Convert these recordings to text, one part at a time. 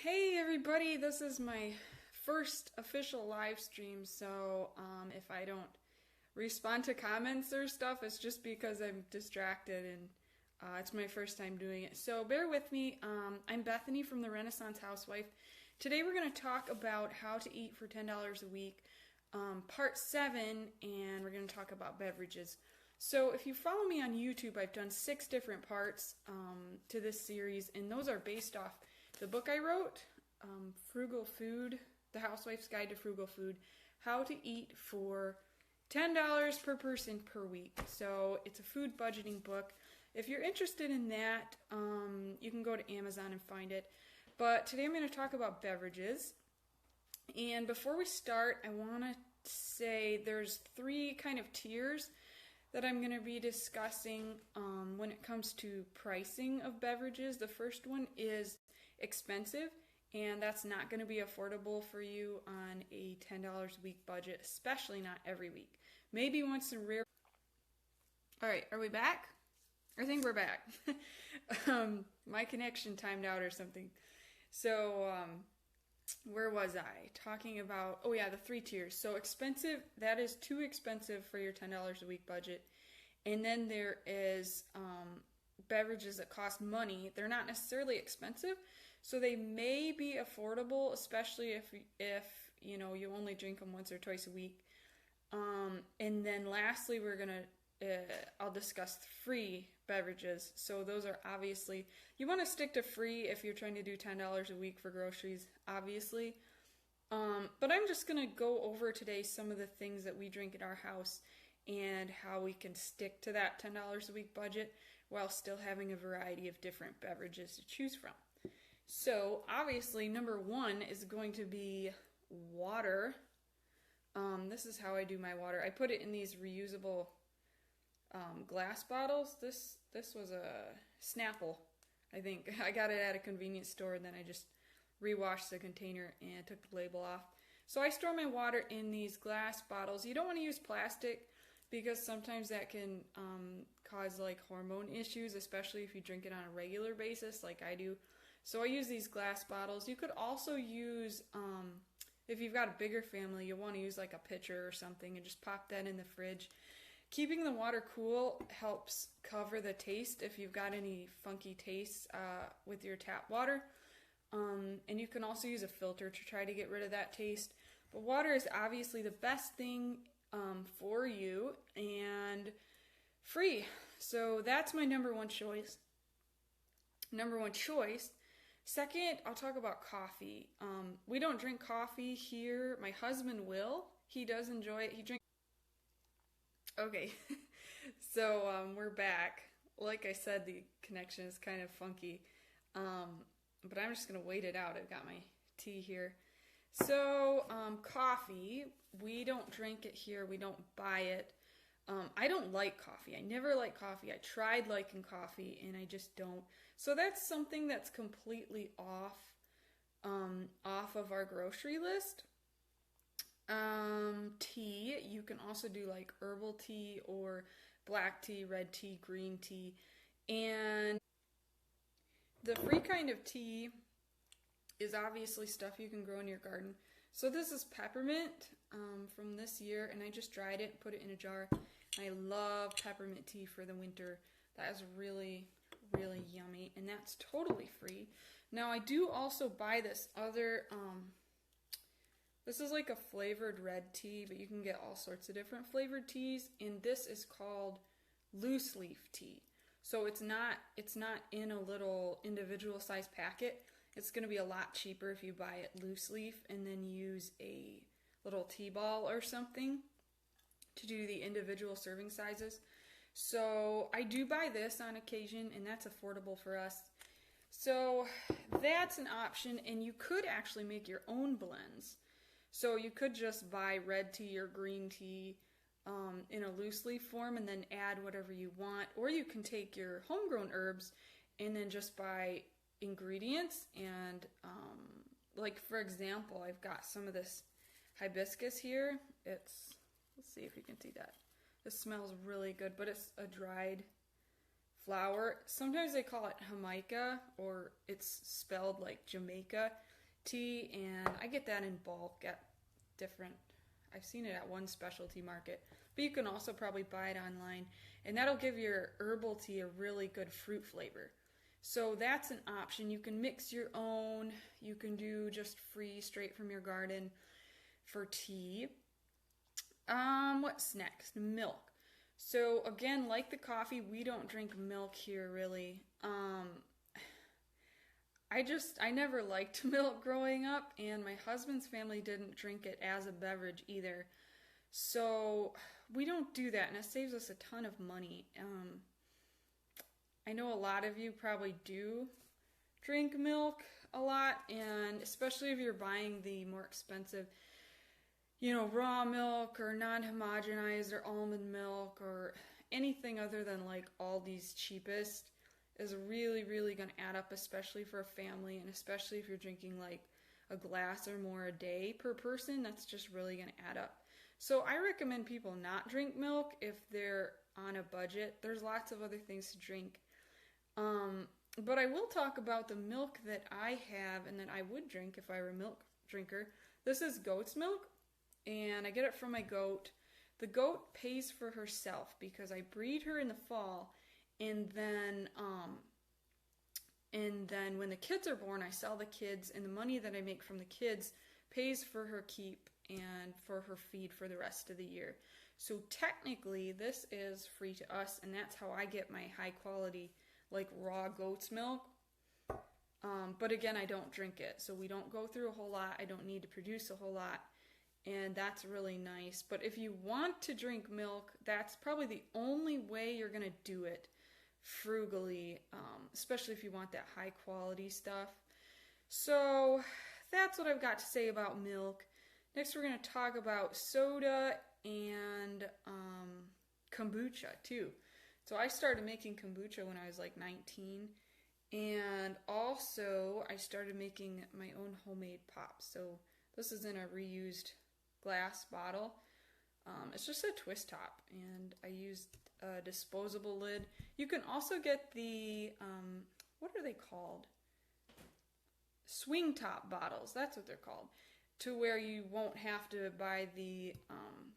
Hey everybody, this is my first official live stream, so if I don't respond to comments or stuff, it's just because I'm distracted and it's my first time doing it. So bear with me. I'm Bethany from the Renaissance Housewife. Today we're going to talk about how to eat for $10 a week, part 7, and we're going to talk about beverages. So if you follow me on YouTube, I've done 6 different parts to this series, and those are based off the book I wrote, Frugal Food, The Housewife's Guide to Frugal Food, How to Eat for $10 per person per week. So it's a food budgeting book. If you're interested in that, you can go to Amazon and find it. But today I'm going to talk about beverages. And before we start, I want to say there's 3 kind of tiers that I'm going to be discussing when it comes to pricing of beverages. The first one is expensive, and that's not going to be affordable for you on a $10 a week budget, especially not every week. Maybe once in rare. All right, are we back? I think we're back. My connection timed out or something. So, where was I? Talking about, oh yeah, the 3 tiers. So expensive, that is too expensive for your $10 a week budget. And then there is beverages that cost money. They're not necessarily expensive, so they may be affordable, especially if you know you only drink them once or twice a week. And then lastly, I'll discuss free beverages. So those are obviously, you want to stick to free if you're trying to do $10 a week for groceries, obviously. But I'm just going to go over today some of the things that we drink at our house and how we can stick to that $10 a week budget while still having a variety of different beverages to choose from. So obviously number 1 is going to be water. This is how I do my water. I put it in these reusable glass bottles. This was a Snapple, I think. I got it at a convenience store, and then I just rewashed the container and took the label off. So I store my water in these glass bottles. You don't want to use plastic because sometimes that can cause like hormone issues, especially if you drink it on a regular basis like I do. So I use these glass bottles. You could also use, if you've got a bigger family, you'll want to use like a pitcher or something and just pop that in the fridge. Keeping the water cool helps cover the taste if you've got any funky tastes with your tap water. And you can also use a filter to try to get rid of that taste. But water is obviously the best thing for you and free. So that's my number 1 choice. Second, I'll talk about coffee. We don't drink coffee here. My husband will. He does enjoy it. He drinks. Okay, so we're back. Like I said, the connection is kind of funky, but I'm just going to wait it out. I've got my tea here. So coffee, we don't drink it here. We don't buy it. I don't like coffee. I never like coffee. I tried liking coffee, and I just don't. So that's something that's completely off of our grocery list. Tea, you can also do like herbal tea or black tea, red tea, green tea. And the free kind of tea is obviously stuff you can grow in your garden. So this is peppermint from this year, and I just dried it, put it in a jar. I love peppermint tea for the winter. That is really, really yummy, and that's totally free. Now I do also buy this other this is like a flavored red tea, but you can get all sorts of different flavored teas, and this is called loose leaf tea. So it's not in a little individual size packet. It's going to be a lot cheaper if you buy it loose leaf and then use a little tea ball or something to do the individual serving sizes. So I do buy this on occasion, and that's affordable for us. So that's an option, and you could actually make your own blends. So you could just buy red tea or green tea in a loose leaf form and then add whatever you want. Or you can take your homegrown herbs and then just buy ingredients. And like for example, I've got some of this hibiscus here. Let's see if you can see that. This smells really good, but it's a dried flour. Sometimes they call it Jamaica, or it's spelled like Jamaica tea, and I get that in bulk at different, I've seen it at one specialty market, but you can also probably buy it online, and that'll give your herbal tea a really good fruit flavor. So that's an option. You can mix your own, you can do just free straight from your garden for tea. What's next? Milk. So again, like the coffee, we don't drink milk here really. I never liked milk growing up, and my husband's family didn't drink it as a beverage either. So we don't do that, and it saves us a ton of money. I know a lot of you probably do drink milk a lot, and especially if you're buying the more expensive, raw milk or non-homogenized or almond milk or anything other than like Aldi's cheapest is really, really going to add up, especially for a family, and especially if you're drinking like a glass or more a day per person. That's just really going to add up. So I recommend people not drink milk if they're on a budget. There's lots of other things to drink. But I will talk about the milk that I have and that I would drink if I were a milk drinker. This is goat's milk, and I get it from my goat. The goat pays for herself because I breed her in the fall, and then when the kids are born, I sell the kids, and the money that I make from the kids pays for her keep and for her feed for the rest of the year. So technically, this is free to us, and that's how I get my high quality, like raw goat's milk. But again, I don't drink it, so we don't go through a whole lot. I don't need to produce a whole lot, and that's really nice. But if you want to drink milk, that's probably the only way you're going to do it frugally, especially if you want that high quality stuff. So that's what I've got to say about milk. Next, we're going to talk about soda and kombucha too. So I started making kombucha when I was like 19, and also I started making my own homemade pops. So this is in a reused glass bottle. It's just a twist top, and I used a disposable lid. You can also get the, what are they called? Swing top bottles, that's what they're called, to where you won't have to buy the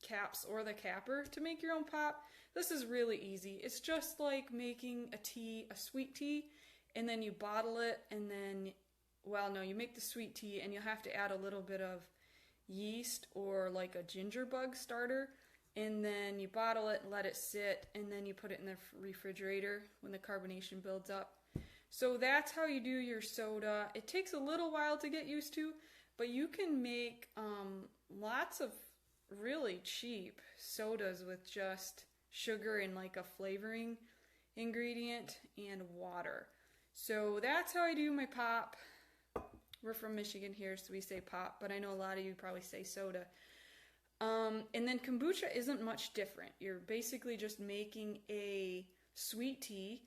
caps or the capper to make your own pop. This is really easy. It's just like making a sweet tea, and then you bottle it, and then, you make the sweet tea, and you'll have to add a little bit of yeast or like a ginger bug starter, and then you bottle it and let it sit, and then you put it in the refrigerator when the carbonation builds up. So that's how you do your soda. It takes a little while to get used to, but you can make lots of really cheap sodas with just sugar and like a flavoring ingredient and water. So that's how I do my pop. We're from Michigan here, so we say pop, but I know a lot of you probably say soda. And then kombucha isn't much different. You're basically just making a sweet tea,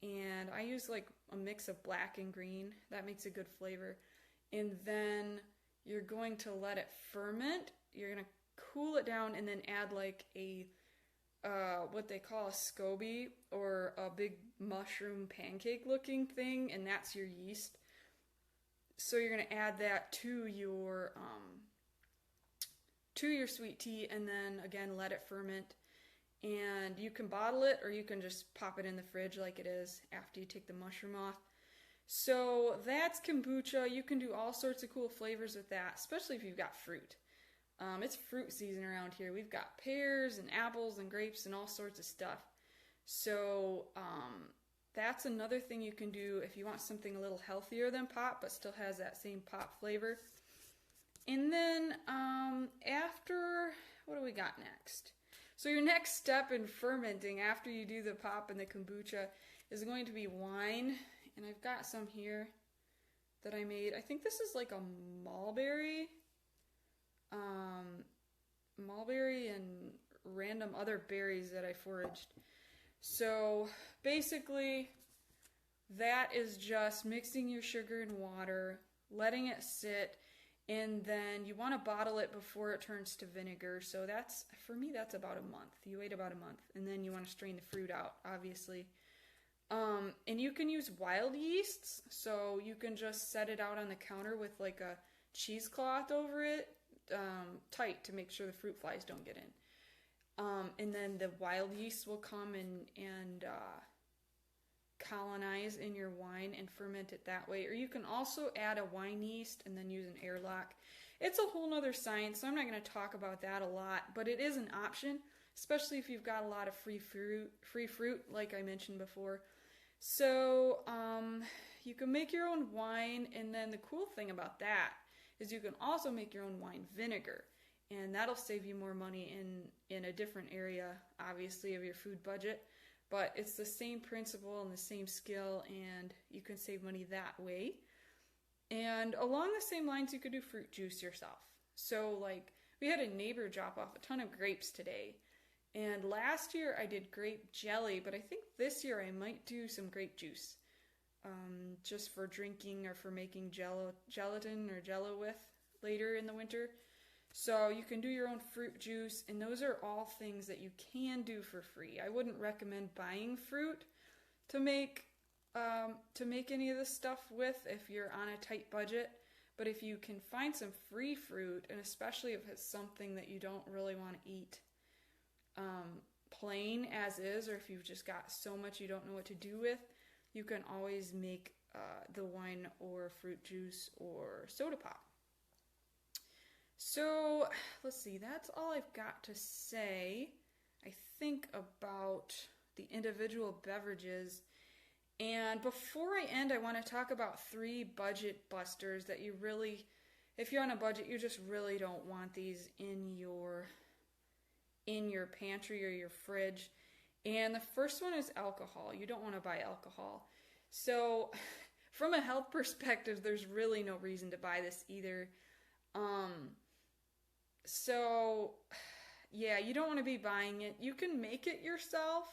and I use like a mix of black and green. That makes a good flavor. And then you're going to let it ferment. You're going to cool it down and then add like a what they call a SCOBY, or a big mushroom pancake looking thing, and that's your yeast. So you're going to add that to your sweet tea, and then again let it ferment. And you can bottle it, or you can just pop it in the fridge like it is after you take the mushroom off. So that's kombucha. You can do all sorts of cool flavors with that, especially if you've got fruit. It's fruit season around here. We've got pears and apples and grapes and all sorts of stuff. So that's another thing you can do if you want something a little healthier than pop, but still has that same pop flavor. And then after, what do we got next? So your next step in fermenting after you do the pop and the kombucha is going to be wine. And I've got some here that I made. I think this is like a mulberry and random other berries that I foraged. So basically that is just mixing your sugar and water, letting it sit, and then you want to bottle it before it turns to vinegar. So that's, for me, that's about a month. You wait about a month, and then you want to strain the fruit out, obviously. And you can use wild yeasts, so you can just set it out on the counter with like a cheesecloth over it, tight to make sure the fruit flies don't get in. And then the wild yeast will come and colonize in your wine and ferment it that way. Or you can also add a wine yeast and then use an airlock. It's a whole nother science, so I'm not going to talk about that a lot, but it is an option, especially if you've got a lot of free fruit, like I mentioned before. So you can make your own wine, and then the cool thing about that is you can also make your own wine vinegar, and that'll save you more money in a different area, obviously, of your food budget. But it's the same principle and the same skill, and you can save money that way. And along the same lines, you could do fruit juice yourself. So, like, we had a neighbor drop off a ton of grapes today. And last year I did grape jelly, but I think this year I might do some grape juice. Just for drinking or for making gelatin or jello with later in the winter. So you can do your own fruit juice, and those are all things that you can do for free. I wouldn't recommend buying fruit to make any of this stuff with if you're on a tight budget. But if you can find some free fruit, and especially if it's something that you don't really want to eat plain as is, or if you've just got so much you don't know what to do with, you can always make the wine or fruit juice or soda pop. So let's see, that's all I've got to say, I think, about the individual beverages. And before I end, I want to talk about 3 budget busters that you really, if you're on a budget, you just really don't want these in your pantry or your fridge. And the first one is alcohol. You don't want to buy alcohol. So from a health perspective, there's really no reason to buy this either. So yeah, you don't want to be buying it. You can make it yourself.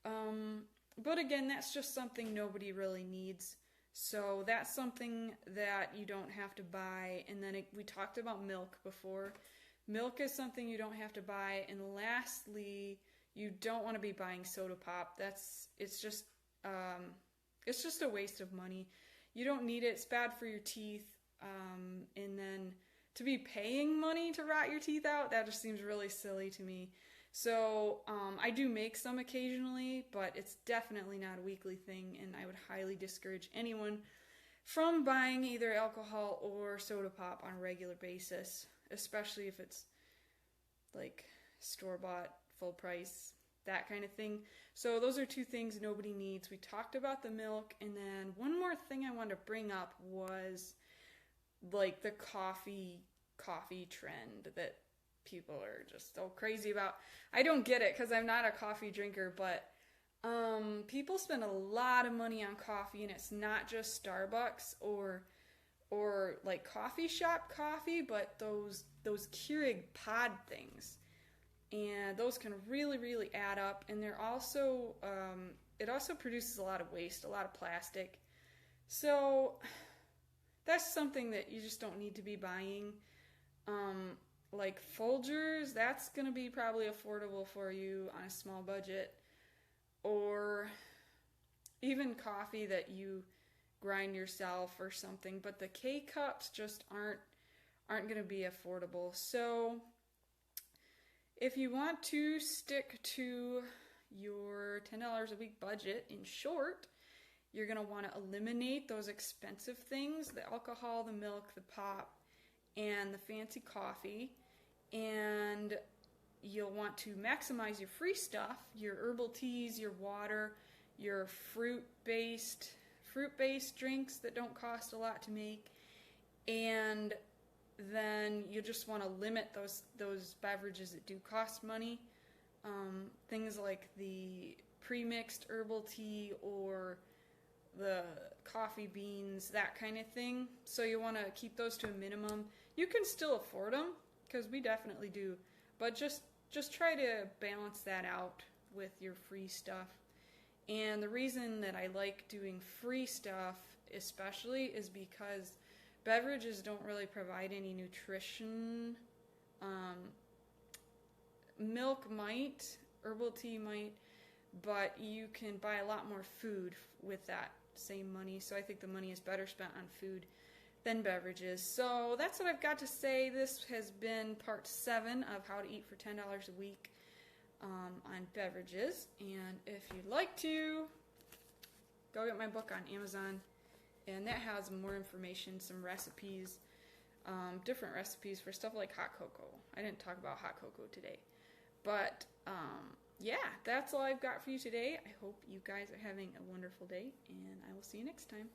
But again, that's just something nobody really needs. So that's something that you don't have to buy. And then we talked about milk before. Milk is something you don't have to buy. And lastly, you don't want to be buying soda pop. It's just a waste of money. You don't need it. It's bad for your teeth. And then to be paying money to rot your teeth out, that just seems really silly to me. So I do make some occasionally, but it's definitely not a weekly thing, and I would highly discourage anyone from buying either alcohol or soda pop on a regular basis, especially if it's like store-bought, full price, that kind of thing. So those are 2 things nobody needs. We talked about the milk, and then one more thing I wanted to bring up was like the coffee trend that people are just so crazy about. I don't get it because I'm not a coffee drinker, but people spend a lot of money on coffee, and it's not just Starbucks or like coffee shop coffee, but those Keurig pod things, and those can really, really add up. And they're also it also produces a lot of waste, a lot of plastic. So that's something that you just don't need to be buying. Like Folgers, that's going to be probably affordable for you on a small budget. Or even coffee that you grind yourself or something. But the K-Cups just aren't going to be affordable. So if you want to stick to your $10 a week budget, in short, you're going to want to eliminate those expensive things, the alcohol, the milk, the pop, and the fancy coffee. And you'll want to maximize your free stuff, your herbal teas, your water, your fruit-based drinks that don't cost a lot to make. And then you just want to limit those beverages that do cost money. Things like the pre-mixed herbal tea or the coffee beans, that kind of thing. So you want to keep those to a minimum. You can still afford them, because we definitely do, but just try to balance that out with your free stuff. And the reason that I like doing free stuff especially is because beverages don't really provide any nutrition. Milk might, herbal tea might, but you can buy a lot more food with that same money. So I think the money is better spent on food than beverages. So that's what I've got to say. This has been part 7 of how to eat for $10 a week on beverages. And if you'd like to, go get my book on Amazon, and that has more information, some recipes, different recipes for stuff like hot cocoa. I didn't talk about hot cocoa today, but yeah, that's all I've got for you today. I hope you guys are having a wonderful day, and I will see you next time.